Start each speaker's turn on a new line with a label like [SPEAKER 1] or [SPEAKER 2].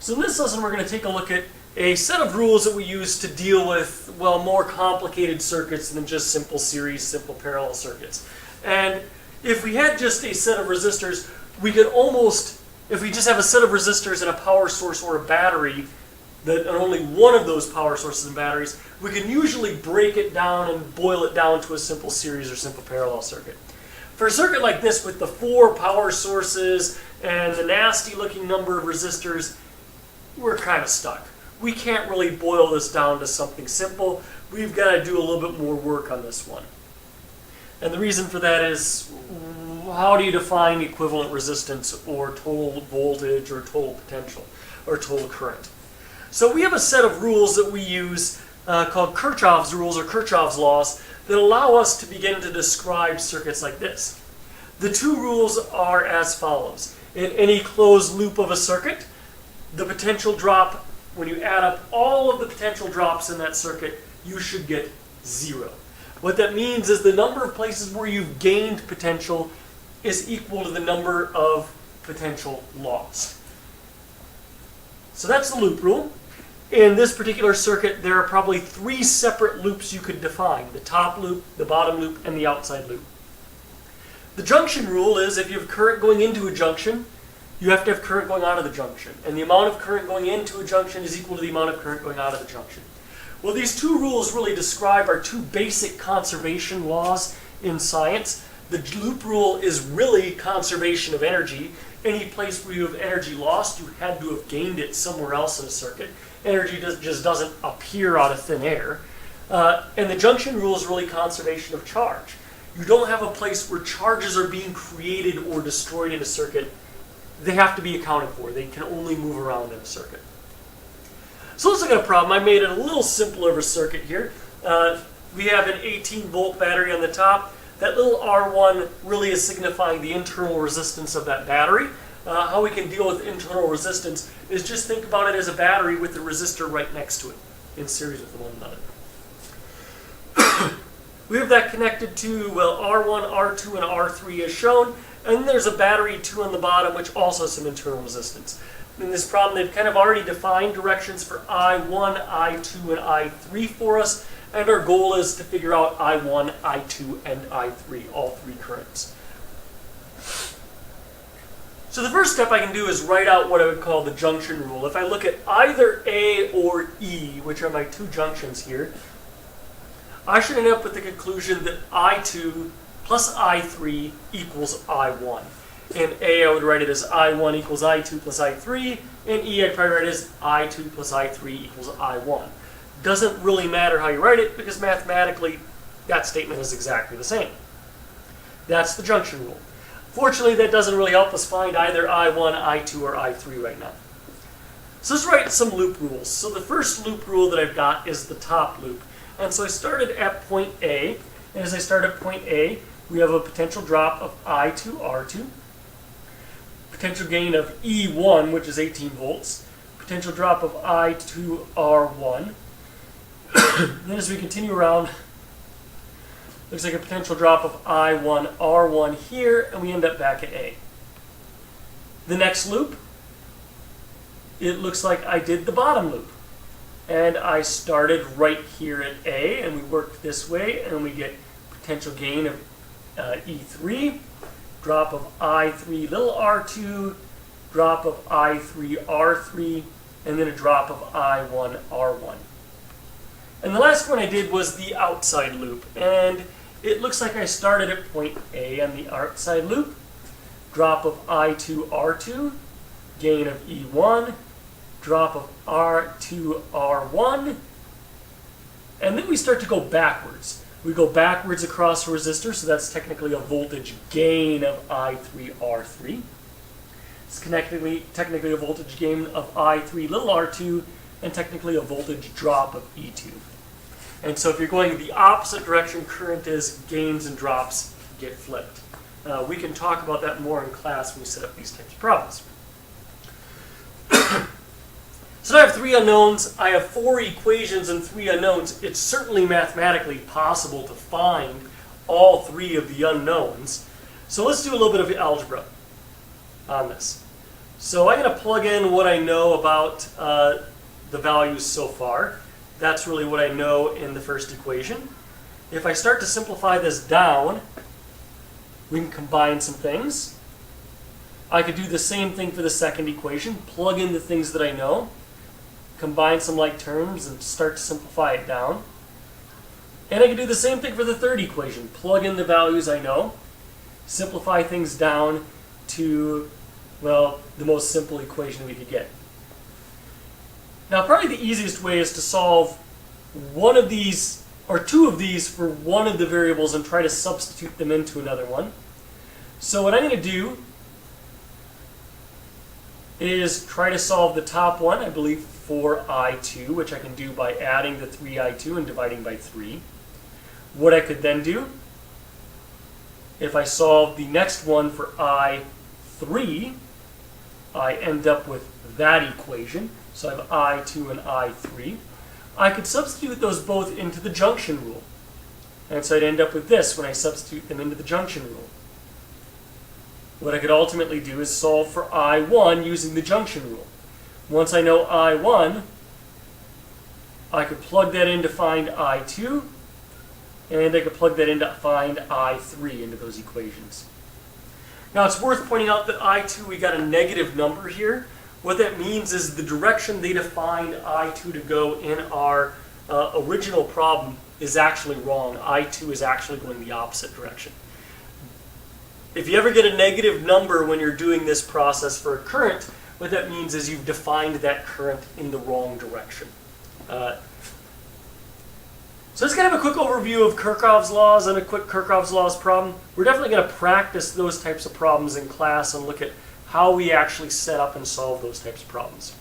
[SPEAKER 1] So in this lesson we're going to take a look at a set of rules that we use to deal with, well, more complicated circuits than just simple series, simple parallel circuits. And if we had just a set of resistors, we could almost, if we just have a set of resistors and a power source or a battery, and only one of those power sources and batteries, we can usually break it down and boil it down to a simple series or simple parallel circuit. For a circuit like this with the 4 power sources and the nasty looking number of resistors, we're kind of stuck. We can't really boil this down to something simple. We've got to do a little bit more work on this one. And the reason for that is, how do you define equivalent resistance or total voltage or total potential or total current? So we have a set of rules that we use called Kirchoff's rules or Kirchoff's laws that allow us to begin to describe circuits like this. The 2 rules are as follows. In any closed loop of a circuit, the potential drop, when you add up all of the potential drops in that circuit, you should get 0. What that means is the number of places where you've gained potential is equal to the number of potential lost. So that's the loop rule. In this particular circuit, there are probably 3 separate loops you could define: the top loop, the bottom loop, and the outside loop. The junction rule is if you have current going into a junction, you have to have current going out of the junction. And the amount of current going into a junction is equal to the amount of current going out of the junction. Well, these 2 rules really describe our 2 basic conservation laws in science. The loop rule is really conservation of energy. Any place where you have energy lost, you had to have gained it somewhere else in a circuit. Energy just doesn't appear out of thin air. And the junction rule is really conservation of charge. You don't have a place where charges are being created or destroyed in a circuit. They have to be accounted for. They can only move around in a circuit. So let's look at a problem. I made it a little simpler of a circuit here. We have an 18-volt battery on the top. That little R1 really is signifying the internal resistance of that battery. How we can deal with internal resistance is just think about it as a battery with a resistor right next to it, in series with one another. We have that connected to, well, R1, R2, and R3 as shown. And then there's a battery 2 on the bottom, which also has some internal resistance. In this problem, they've kind of already defined directions for I1, I2, and I3 for us. And our goal is to figure out I1, I2, and I3, all 3 currents. So the first step I can do is write out what I would call the junction rule. If I look at either A or E, which are my 2 junctions here, I should end up with the conclusion that I2 plus I3 equals I1. In A, I would write it as I1 equals I2 plus I3. In E, I'd probably write it as I2 plus I3 equals I1. Doesn't really matter how you write it, because mathematically, that statement is exactly the same. That's the junction rule. Fortunately, that doesn't really help us find either I1, I2, or I3 right now. So let's write some loop rules. So the first loop rule that I've got is the top loop. And so I started at point A. And as I start at point A, we have a potential drop of I2, R2, potential gain of E1, which is 18 volts, potential drop of I2, R1. Then as we continue around, looks like a potential drop of I1, R1 here, and we end up back at A. The next loop, it looks like I did the bottom loop. And I started right here at A, and we worked this way, and we get potential gain of E3, drop of I3 little r2, drop of I3 R3, and then a drop of I1 R1. And the last one I did was the outside loop, and it looks like I started at point A on the outside loop, drop of I2 R2, gain of E1, drop of R2 R1, and then we start to go backwards. We go backwards across a resistor, so that's technically a voltage gain of I3 R3. It's technically a voltage gain of I3 little r2, and technically a voltage drop of E2. And so if you're going the opposite direction current is, gains and drops get flipped. We can talk about that more in class when we set up these types of problems. So I have 3 unknowns. I have 4 equations and 3 unknowns. It's certainly mathematically possible to find all 3 of the unknowns. So let's do a little bit of algebra on this. So I'm going to plug in what I know about the values so far. That's really what I know in the first equation. If I start to simplify this down, we can combine some things. I could do the same thing for the second equation, plug in the things that I know, combine some like terms, and start to simplify it down. And I can do the same thing for the third equation, plug in the values I know, simplify things down to, well, the most simple equation we could get. Now, probably the easiest way is to solve one of these, or two of these, for one of the variables and try to substitute them into another one. So what I'm going to do is try to solve the top one, I believe, for I2, which I can do by adding the 3I2 and dividing by 3. What I could then do, if I solve the next one for I3, I end up with that equation. So I have I2 and I3. I could substitute those both into the junction rule. And so I'd end up with this when I substitute them into the junction rule. What I could ultimately do is solve for I1 using the junction rule. Once I know I1, I could plug that in to find I2, and I could plug that in to find I3 into those equations. Now it's worth pointing out that I2, we got a negative number here. What that means is the direction they defined I2 to go in our original problem is actually wrong. I2 is actually going the opposite direction. If you ever get a negative number when you're doing this process for a current, what that means is you've defined that current in the wrong direction. So let's kind of a quick overview of Kirchoff's laws and a quick Kirchoff's laws problem. We're definitely going to practice those types of problems in class and look at how we actually set up and solve those types of problems.